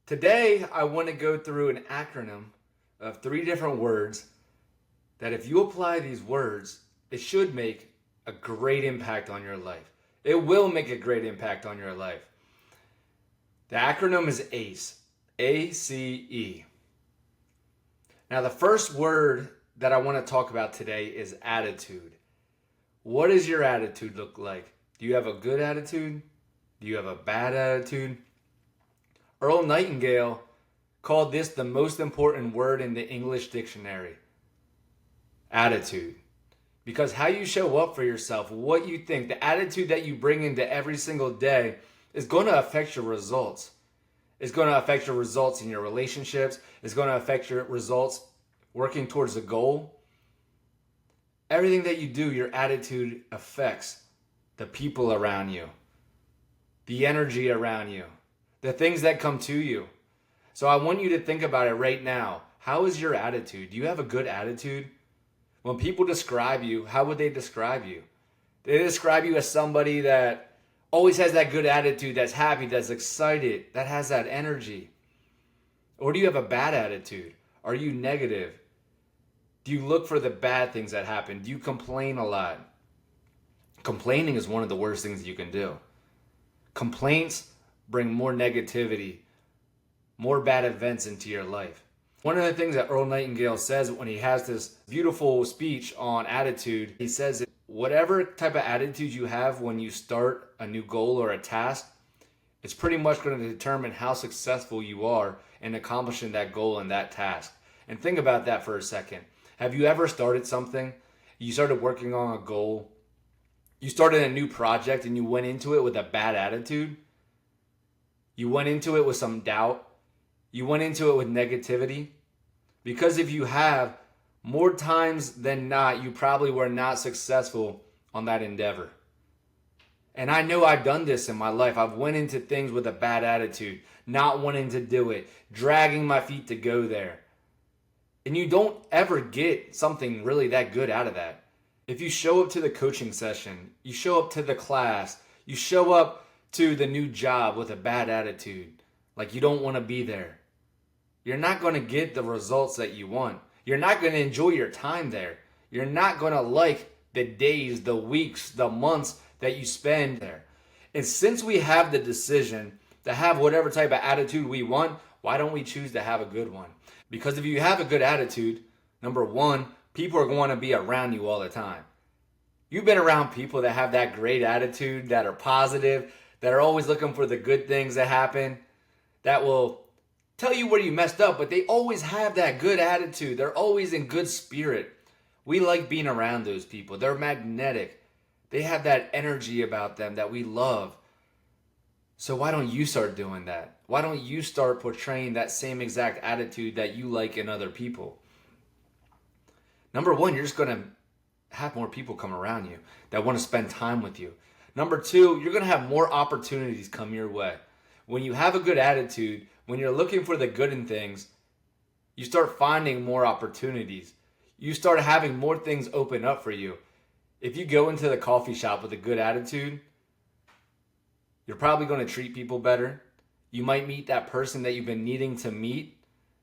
Today, I want to go through an acronym of three different words that if you apply these words, it should make a great impact on your life. It will make a great impact on your life. The acronym is ACE, ACE. Now, the first word that I want to talk about today is attitude. What does your attitude look like? Do you have a good attitude? Do you have a bad attitude? Earl Nightingale called this the most important word in the English dictionary. Attitude. Because how you show up for yourself, what you think, the attitude that you bring into every single day is going to affect your results. It's going to affect your results in your relationships. It's going to affect your results working towards a goal. Everything that you do, your attitude affects the people around you, the energy around you, the things that come to you. So I want you to think about it right now. How is your attitude? Do you have a good attitude? When people describe you, how would they describe you? They describe you as somebody that always has that good attitude, that's happy, that's excited, that has that energy. Or do you have a bad attitude? Are you negative? Do you look for the bad things that happen? Do you complain a lot? Complaining is one of the worst things you can do. Complaints bring more negativity, more bad events into your life. One of the things that Earl Nightingale says when he has this beautiful speech on attitude, he says that whatever type of attitude you have when you start a new goal or a task, it's pretty much going to determine how successful you are in accomplishing that goal and that task. And think about that for a second. Have you ever started something? You started working on a goal. You started a new project and you went into it with a bad attitude. You went into it with some doubt. You went into it with negativity. Because if you have, more times than not, you probably were not successful on that endeavor. And I know I've done this in my life. I've went into things with a bad attitude, not wanting to do it, dragging my feet to go there. And you don't ever get something really that good out of that. If you show up to the coaching session, you show up to the class, you show up to the new job with a bad attitude, like you don't want to be there, you're not going to get the results that you want. You're not going to enjoy your time there. You're not going to like the days, the weeks, the months that you spend there. And since we have the decision to have whatever type of attitude we want, why don't we choose to have a good one? Because if you have a good attitude, number one, people are going to be around you all the time. You've been around people that have that great attitude, that are positive, that are always looking for the good things that happen, that will tell you where you messed up, but they always have that good attitude. They're always in good spirit. We like being around those people. They're magnetic. They have that energy about them that we love. So why don't you start doing that? Why don't you start portraying that same exact attitude that you like in other people? Number one, you're just going to have more people come around you that want to spend time with you. Number two, you're going to have more opportunities come your way. When you have a good attitude, when you're looking for the good in things, you start finding more opportunities. You start having more things open up for you. If you go into the coffee shop with a good attitude, you're probably going to treat people better. You might meet that person that you've been needing to meet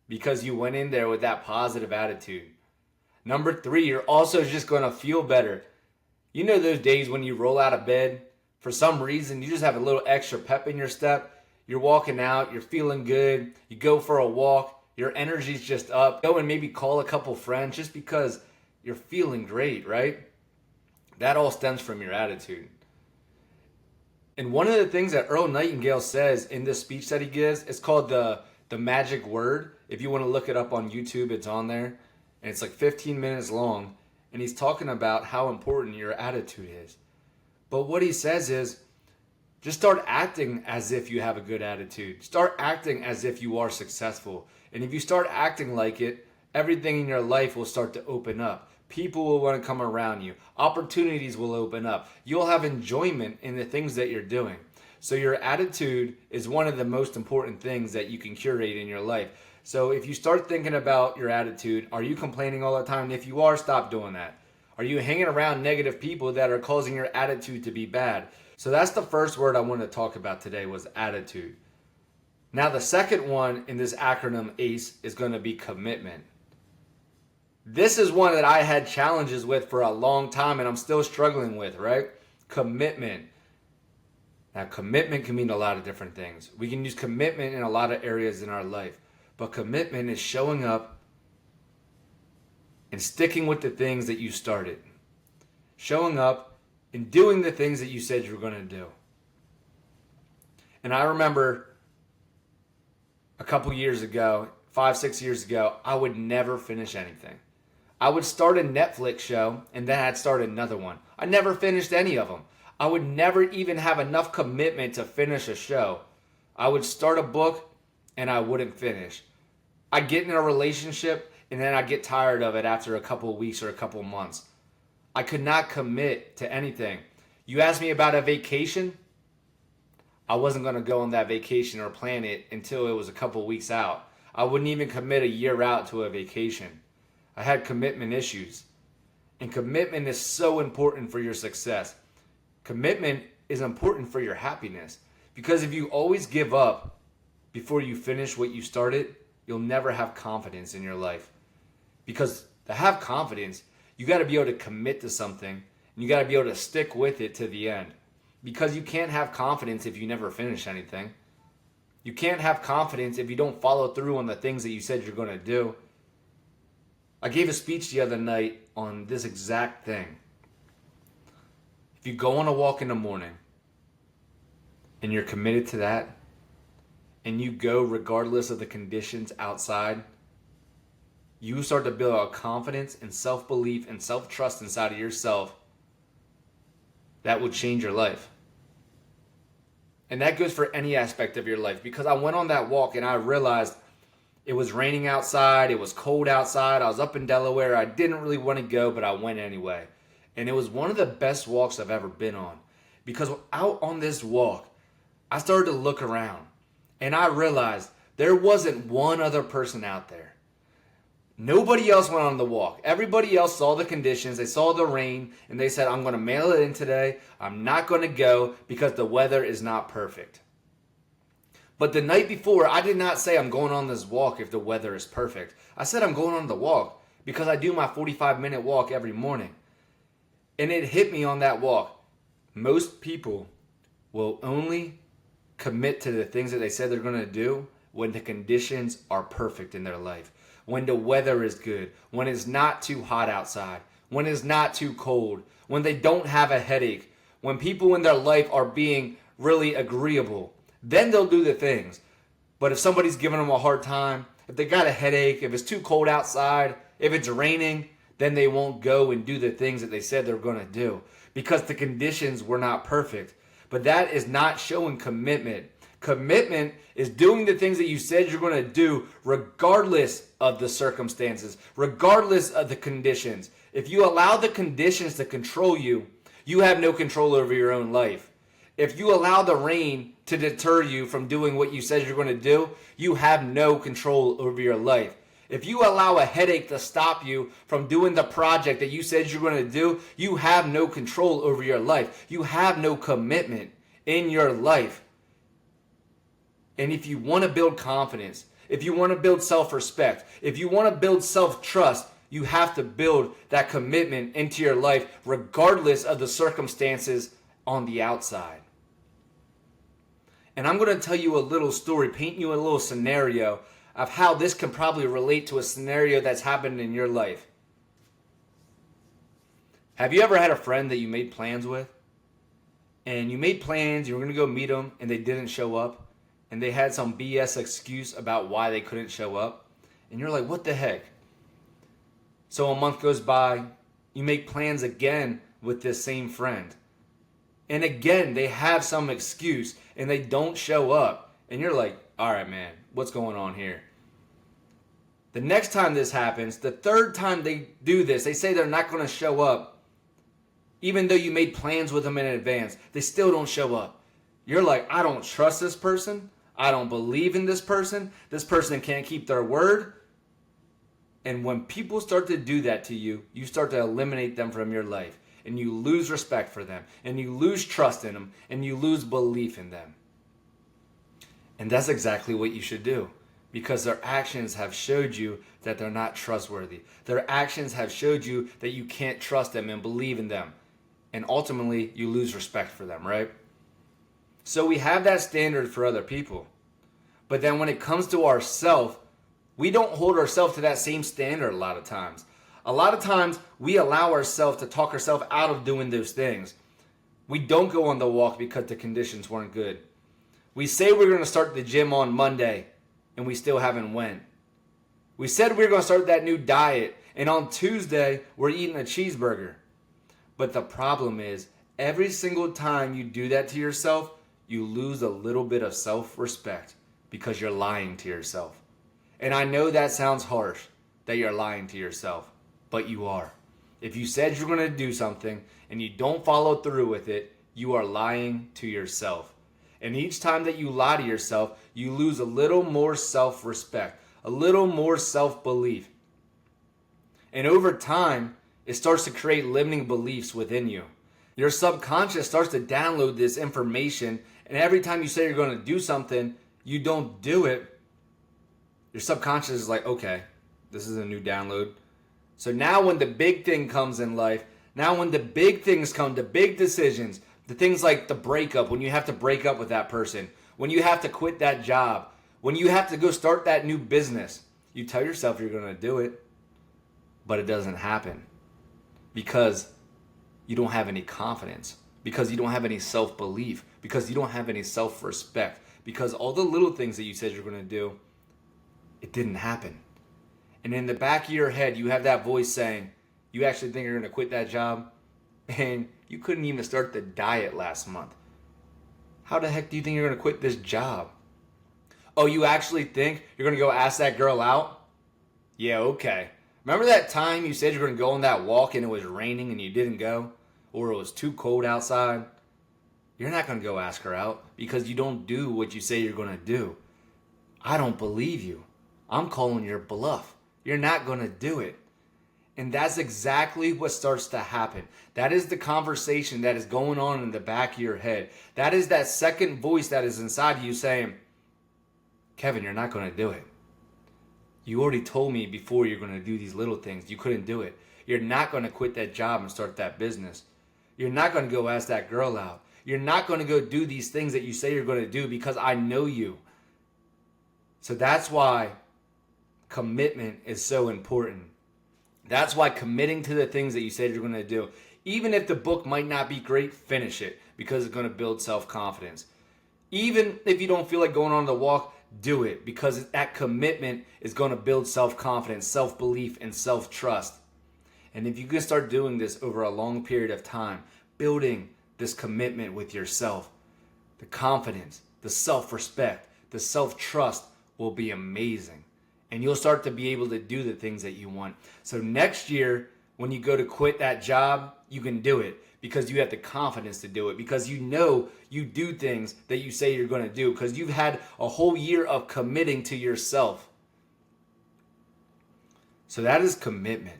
because you went in there with that positive attitude. Number three, you're also just going to feel better. You know those days when you roll out of bed, for some reason, you just have a little extra pep in your step. You're walking out, you're feeling good, you go for a walk, your energy's just up. Go and maybe call a couple friends just because you're feeling great, right? That all stems from your attitude. And one of the things that Earl Nightingale says in this speech that he gives, it's called the magic word. If you want to look it up on YouTube, it's on there. And it's like 15 minutes long. And he's talking about how important your attitude is. But what he says is, just start acting as if you have a good attitude. Start acting as if you are successful. And if you start acting like it, everything in your life will start to open up. People will want to come around you. Opportunities will open up. You'll have enjoyment in the things that you're doing. So your attitude is one of the most important things that you can curate in your life. So if you start thinking about your attitude, are you complaining all the time? And if you are, stop doing that. Are you hanging around negative people that are causing your attitude to be bad? So that's the first word I want to talk about today was attitude. Now, the second one in this acronym ACE is going to be commitment. This is one that I had challenges with for a long time and I'm still struggling with, right? Commitment. Now, commitment can mean a lot of different things. We can use commitment in a lot of areas in our life. But commitment is showing up and sticking with the things that you started. Showing up and doing the things that you said you were going to do. And I remember a couple years ago, 5-6 years ago, I would never finish anything. I would start a Netflix show and then I'd start another one. I never finished any of them. I would never even have enough commitment to finish a show. I would start a book and I wouldn't finish. I'd get in a relationship and then I'd get tired of it after a couple of weeks or a couple of months. I could not commit to anything. You asked me about a vacation. I wasn't going to go on that vacation or plan it until it was a couple of weeks out. I wouldn't even commit a year out to a vacation. I had commitment issues. And commitment is so important for your success. Commitment is important for your happiness. Because if you always give up before you finish what you started, you'll never have confidence in your life. Because to have confidence, you got to be able to commit to something. And you got to be able to stick with it to the end. Because you can't have confidence if you never finish anything. You can't have confidence if you don't follow through on the things that you said you're going to do. I gave a speech the other night on this exact thing. If you go on a walk in the morning and you're committed to that, and you go regardless of the conditions outside, you start to build a confidence and self-belief and self-trust inside of yourself that will change your life. And that goes for any aspect of your life, because I went on that walk and I realized it was raining outside, it was cold outside, I was up in Delaware, I didn't really want to go, but I went anyway. And it was one of the best walks I've ever been on, because out on this walk, I started to look around and I realized there wasn't one other person out there. Nobody else went on the walk. Everybody else saw the conditions, they saw the rain, and they said, I'm going to mail it in today. I'm not going to go because the weather is not perfect. But the night before, I did not say I'm going on this walk if the weather is perfect. I said I'm going on the walk because I do my 45-minute walk every morning. And it hit me on that walk. Most people will only commit to the things that they said they're going to do when the conditions are perfect in their life. When the weather is good, when it's not too hot outside, when it's not too cold, when they don't have a headache, when people in their life are being really agreeable, then they'll do the things. But if somebody's giving them a hard time, if they got a headache, if it's too cold outside, if it's raining, then they won't go and do the things that they said they're going to do because the conditions were not perfect. But that is not showing commitment. Commitment is doing the things that you said you're going to do regardless of the circumstances, regardless of the conditions. If you allow the conditions to control you, you have no control over your own life. If you allow the rain to deter you from doing what you said you're going to do, you have no control over your life. If you allow a headache to stop you from doing the project that you said you're going to do, you have no control over your life. You have no commitment in your life. And if you want to build confidence, if you want to build self-respect, if you want to build self-trust, you have to build that commitment into your life regardless of the circumstances on the outside. And I'm going to tell you a little story, paint you a little scenario of how this can probably relate to a scenario that's happened in your life. Have you ever had a friend that you made plans with? And you made plans, you were going to go meet them, and they didn't show up? And they had some BS excuse about why they couldn't show up? And you're like, what the heck? So a month goes by, you make plans again with this same friend. And again, they have some excuse and they don't show up. And you're like, all right, man, what's going on here? The next time this happens, the third time they do this, they say they're not going to show up. Even though you made plans with them in advance, they still don't show up. You're like, I don't trust this person. I don't believe in this person. This person can't keep their word. And when people start to do that to you, you start to eliminate them from your life. And you lose respect for them. And you lose trust in them. And you lose belief in them. And that's exactly what you should do, because their actions have showed you that they're not trustworthy. Their actions have showed you that you can't trust them and believe in them. And ultimately, you lose respect for them, right? So we have that standard for other people. But then when it comes to ourselves, we don't hold ourselves to that same standard a lot of times. A lot of times, we allow ourselves to talk ourselves out of doing those things. We don't go on the walk because the conditions weren't good. We say we're going to start the gym on Monday, and we still haven't went. We said we were going to start that new diet, and on Tuesday, we're eating a cheeseburger. But the problem is, every single time you do that to yourself, you lose a little bit of self-respect because you're lying to yourself. And I know that sounds harsh, that you're lying to yourself, but you are. If you said you're going to do something and you don't follow through with it, you are lying to yourself. And each time that you lie to yourself, you lose a little more self-respect, a little more self-belief. And over time, it starts to create limiting beliefs within you. Your subconscious starts to download this information, and every time you say you're going to do something, you don't do it. Your subconscious is like, okay, this is a new download. So now when the big thing comes in life, now when the big things come, the big decisions, the things like the breakup, when you have to break up with that person, when you have to quit that job, when you have to go start that new business, you tell yourself you're going to do it, but it doesn't happen because you don't have any confidence, because you don't have any self-belief, because you don't have any self-respect, because all the little things that you said you're going to do, it didn't happen. And in the back of your head, you have that voice saying, you actually think you're going to quit that job? And you couldn't even start the diet last month. How the heck do you think you're going to quit this job? Oh, you actually think you're going to go ask that girl out? Yeah, okay. Remember that time you said you were going to go on that walk and it was raining and you didn't go? Or it was too cold outside? You're not going to go ask her out because you don't do what you say you're going to do. I don't believe you. I'm calling your bluff. You're not going to do it. And that's exactly what starts to happen. That is the conversation that is going on in the back of your head. That is that second voice that is inside you saying, Kevin, you're not going to do it. You already told me before you're going to do these little things. You couldn't do it. You're not going to quit that job and start that business. You're not going to go ask that girl out. You're not going to go do these things that you say you're going to do because I know you. So that's why commitment is so important. That's why committing to the things that you said you're going to do, even if the book might not be great, finish it because it's going to build self-confidence. Even if you don't feel like going on the walk, do it because that commitment is going to build self-confidence, self-belief, and self-trust. And if you can start doing this over a long period of time, building this commitment with yourself, the confidence, the self-respect, the self-trust will be amazing. And you'll start to be able to do the things that you want. So next year, when you go to quit that job, you can do it because you have the confidence to do it, because you know you do things that you say you're going to do, because you've had a whole year of committing to yourself. So that is commitment.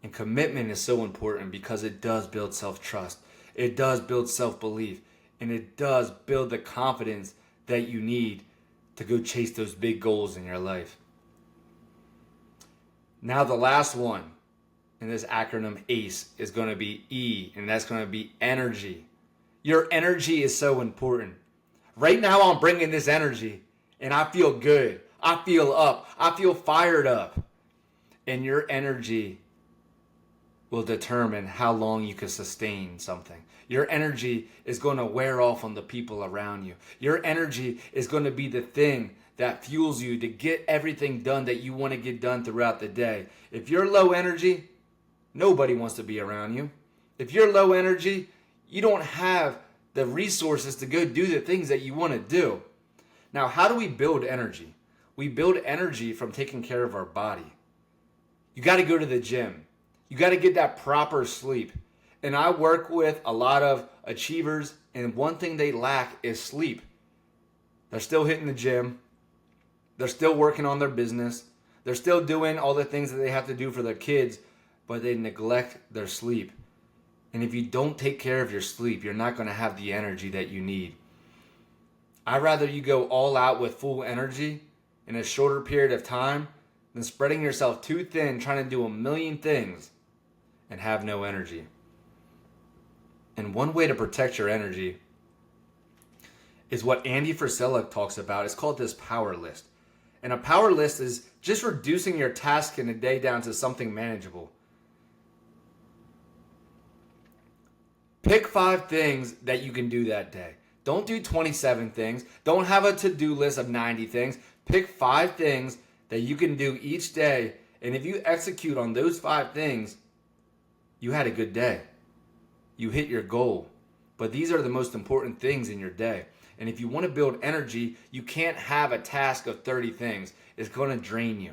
And commitment is so important because it does build self-trust. It does build self-belief. And it does build the confidence that you need to go chase those big goals in your life. Now the last one in this acronym ACE is going to be E, and that's going to be energy. Your energy is so important. Right now I'm bringing this energy and I feel good. I feel up. I feel fired up. And your energy will determine how long you can sustain something. Your energy is going to wear off on the people around you. Your energy is going to be the thing that fuels you to get everything done that you want to get done throughout the day. If you're low energy, nobody wants to be around you. If you're low energy, you don't have the resources to go do the things that you want to do. Now, how do we build energy? We build energy from taking care of our body. You got to go to the gym. You got to get that proper sleep. And I work with a lot of achievers, and one thing they lack is sleep. They're still hitting the gym. They're still working on their business. They're still doing all the things that they have to do for their kids, but they neglect their sleep. And if you don't take care of your sleep, you're not going to have the energy that you need. I'd rather you go all out with full energy in a shorter period of time than spreading yourself too thin trying to do a million things and have no energy. And one way to protect your energy is what Andy Frisella talks about. It's called this power list. And a power list is just reducing your task in a day down to something manageable. Pick 5 things that you can do that day. Don't do 27 things. Don't have a to-do list of 90 things. Pick 5 things that you can do each day. And if you execute on those 5 things, you had a good day. You hit your goal. But these are the most important things in your day. And if you want to build energy, you can't have a task of 30 things. It's going to drain you.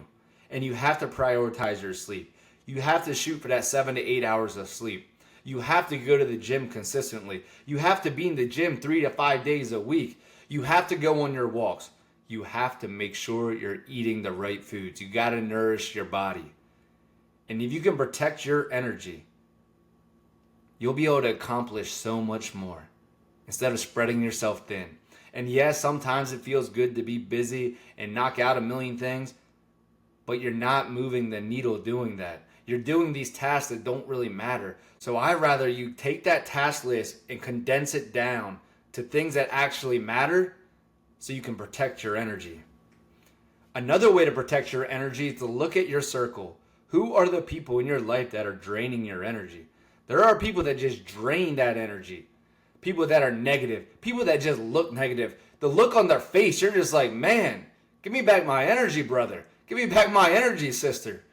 And you have to prioritize your sleep. You have to shoot for that 7 to 8 hours of sleep. You have to go to the gym consistently. You have to be in the gym 3 to 5 days a week. You have to go on your walks. You have to make sure you're eating the right foods. You got to nourish your body. And if you can protect your energy, you'll be able to accomplish so much more instead of spreading yourself thin. And yes, sometimes it feels good to be busy and knock out a million things, but you're not moving the needle doing that. You're doing these tasks that don't really matter. So I'd rather you take that task list and condense it down to things that actually matter so you can protect your energy. Another way to protect your energy is to look at your circle. Who are the people in your life that are draining your energy? There are people that just drain that energy. People that are negative. People that just look negative. The look on their face, you're just like, man, give me back my energy, brother. Give me back my energy, sister.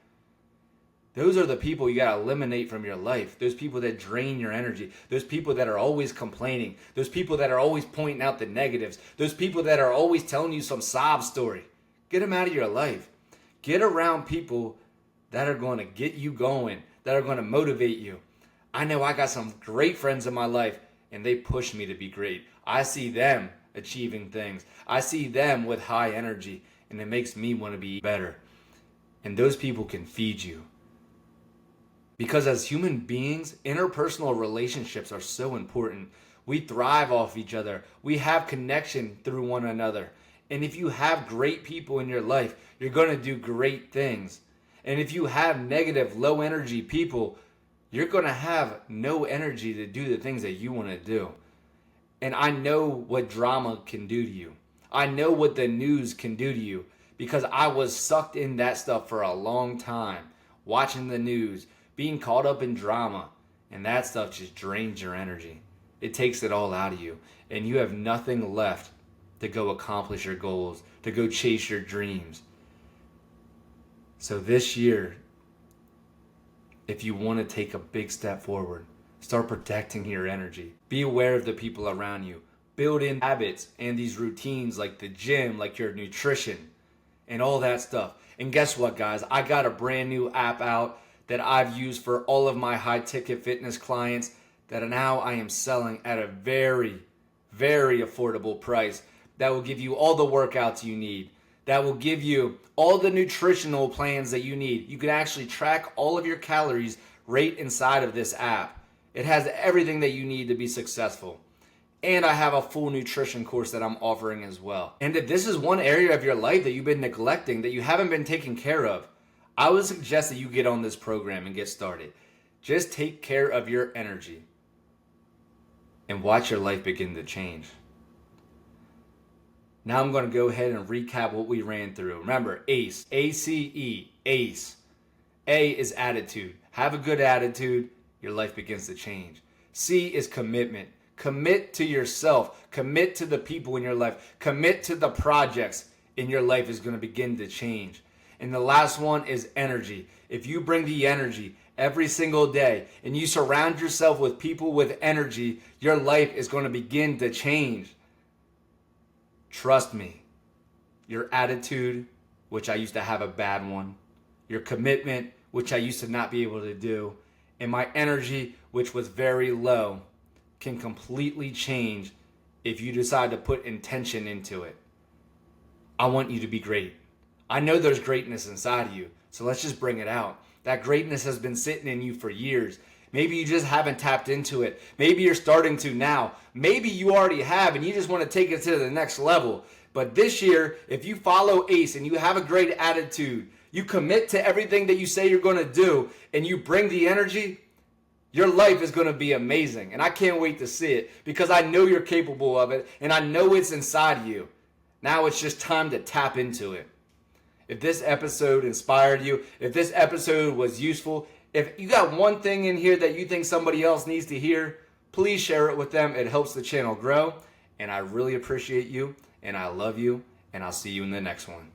Those are the people you got to eliminate from your life. Those people that drain your energy. Those people that are always complaining. Those people that are always pointing out the negatives. Those people that are always telling you some sob story. Get them out of your life. Get around people that are going to get you going, that are going to motivate you. I know I got some great friends in my life, and they push me to be great. I see them achieving things. I see them with high energy, and it makes me want to be better. And those people can feed you. Because as human beings, interpersonal relationships are so important. We thrive off each other. We have connection through one another. And if you have great people in your life, you're going to do great things. And if you have negative, low energy people, you're going to have no energy to do the things that you want to do. And I know what drama can do to you. I know what the news can do to you because I was sucked in that stuff for a long time, watching the news, being caught up in drama, and that stuff just drains your energy. It takes it all out of you, and you have nothing left to go accomplish your goals, to go chase your dreams. So this year, if you want to take a big step forward, start protecting your energy. Be aware of the people around you. Build in habits and these routines like the gym, like your nutrition, and all that stuff. And guess what, guys? I got a brand new app out that I've used for all of my high ticket fitness clients that now I am selling at a very, very affordable price that will give you all the workouts you need, that will give you all the nutritional plans that you need. You can actually track all of your calories right inside of this app. It has everything that you need to be successful. And I have a full nutrition course that I'm offering as well. And if this is one area of your life that you've been neglecting, that you haven't been taking care of, I would suggest that you get on this program and get started. Just take care of your energy and watch your life begin to change. Now I'm going to go ahead and recap what we ran through. Remember, ACE, A-C-E, ACE. A is attitude. Have a good attitude, your life begins to change. C is commitment. Commit to yourself. Commit to the people in your life. Commit to the projects in your life is going to begin to change. And the last one is energy. If you bring the energy every single day and you surround yourself with people with energy, your life is going to begin to change. Trust me. Your attitude, which I used to have a bad one, your commitment, which I used to not be able to do, and my energy, which was very low, can completely change if you decide to put intention into it. I want you to be great. I know there's greatness inside of you, so let's just bring it out. That greatness has been sitting in you for years. Maybe you just haven't tapped into it. Maybe you're starting to now. Maybe you already have and you just want to take it to the next level. But this year, if you follow ACE and you have a great attitude, you commit to everything that you say you're going to do, and you bring the energy, your life is going to be amazing. And I can't wait to see it because I know you're capable of it and I know it's inside you. Now it's just time to tap into it. If this episode inspired you, if this episode was useful, if you got one thing in here that you think somebody else needs to hear, please share it with them. It helps the channel grow. And I really appreciate you, and I love you, and I'll see you in the next one.